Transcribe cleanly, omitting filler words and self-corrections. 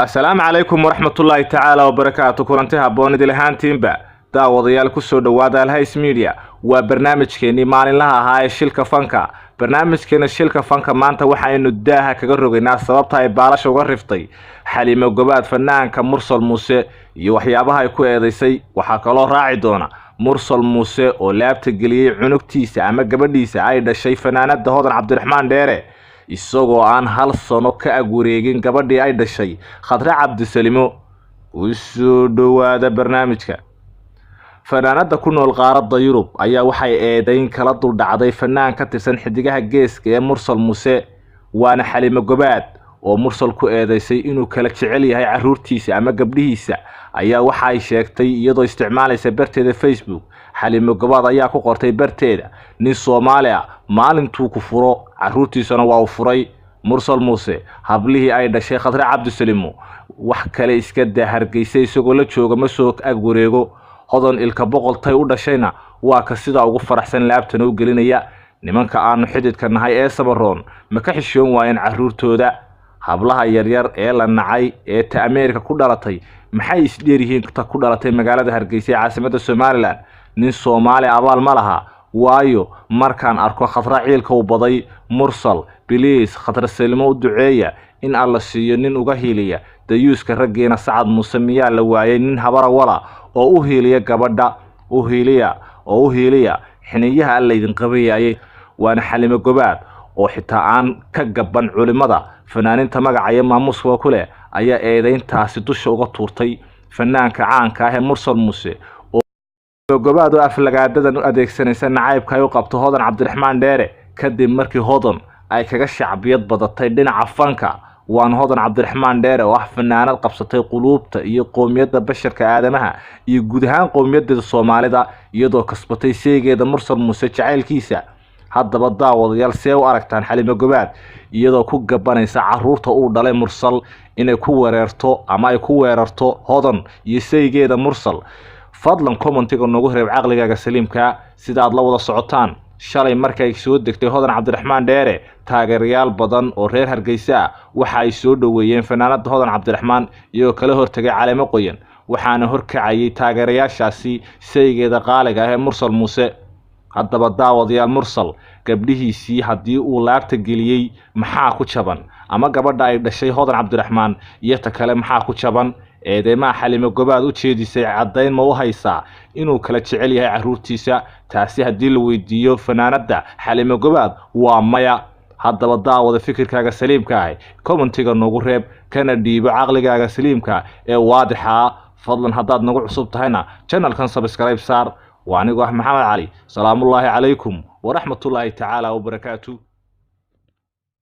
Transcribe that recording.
السلام عليكم ورحمة الله تعالى وبركاته. كلنتها بوند لهانتينبا daawadayaal ku soo dhawaada Alhays Media waa barnaamijkeeni maalinlaha ah ee shilka fanka. barnaamijkeena shilka fanka maanta waxaynu daaha kaga rogaynaa sababta ay baalasha uga riftay Xaliimo Gobaad fanaanka Mursal Muuse iyo waxyaabaha ay ku eedeysay. waxa kale oo raaci doona Mursal Muuse oo laabta geliyay cunugtiisa ama gabadhiisa ay dhashay fanaanada Hodan Cabdiraxmaan Dheere isagoo aan hal sano ka agureegin gabadhii ay dhashay Khadra Cabdisalimo. u soo dhawaada barnaamijka. fanaanada ku nool qaaradda Yurub ayaa waxay eedayn kala dul dhacday fanaan ka tirsan xidigaha geeska ee Mursal Muuse waana Xaliimo Gobaad oo Mursal ku eedeysay inuu kala jecel yahay caruurtiisa ama gabdhihiisa ayaa waxa ay sheegtay iyadoo isticmaalaysa barteeda Facebook. Xaliimo Gobaad ayaa ku qortay barteeda nin Soomaali ah maalintuu ku furo caruurtiisana waa u furay. Mursal Muuse hablihii ay dhashay Khadra Cabdisalimo wax kale iska Hargeysa isagoo la jooga ma soo agwareego. Hodan ilka boqoltay u dhashayna waa ka sida ugu faraxsan laabtan u gelinaya. nimanka aanu xididka nahay ee Samaroon ma ka xishoon waayeen caruurtooda. hablaha yaryar ee la nacay ee ta Ameerika ku dhalatay maxay isdheerihiin ta ku dhalatay magaalada Hargeysa caasimadda Soomaaliland. nin Soomaali abaal ma laha waayo markaan arko Khadra ciilka u baday. Mursal biliis Khadra Salimo u duceeya in alla siiyo nin uga hiiliya dayuuska raggeena Sacad Muuse miyaa la waayay nin habara wala oo u hiiliya gabadha u hiiliya xiniyaha alla idin qabayay. waana Xaliimo Gobaad oo xitaa aan ka gaban culimada fanaaninta magacaya maamuska ku leh ayaa eedayntaasi dusha uga tuurtay fanaanka caanka ah ee Mursal Muuse oo Gobaad oo aflagaadadan u adeegsanaysa nacaybka ay u qabto Hodan Cabdiraxmaan Dheere kadib markii Hodan ay kaga shacbiyad badatay dhinaca fanka. waan Hodan Cabdiraxmaan Dheere oo fanaanad qabsatay quluubta iyo qoomiyadda basharka aadamaha iyo guud ahaan qoomiyadda Soomaalida iyadoo kasbatay seegeeda Mursal Muuse jacaylkiisa. haddaba daawadayaal see u aragtaan Xaliimo Gobaad iyadoo ku gabanaysa caruurta uu dhalay Mursal inay ku weerarto ama ay ku weerarto Hodan iyo seegeeda Mursal. fadlan commentiga noogu reeb caqligaaga saliimka sida aad la wada socotaan. shalay markay soo degtay Hodan Cabdiraxmaan Dheere taageerayaal badan oo reer Hargeysa waxa ay soo dhaweeyeen fanaanada Hodan Cabdiraxmaan iyo kala hortagay Caleemo Qoyan waxaana horkacayay taageerayaashaasi seegeeda qaaliga ah ee Mursal Muuse. haddaba daawadayaal Mursal gabdhihiisii haddii uu laabta geliyay maxaa ku jaban ama gabadha ay dhashay Hodan Cabdiraxmaan iyo ta kale maxaa ku jaban. eedeymaha Xaliimo Gobaad u jeedisay cadayn ma u haysaa inuu kala jecel yahay caruurtiisa. taasi haddii la weydiiyo fanaanada Xaliimo Gobaad waa maya. haddaba daawada fikirkaaga saliimka ah commentiga noogu reeb kana dhiibo caqligaaga saliimka ee waadixa. fadlan haddaad nagu cusub tahayna channelkan subscribe saar. وعنيقو أحمد محمد علي. سلام الله عليكم ورحمة الله تعالى وبركاته.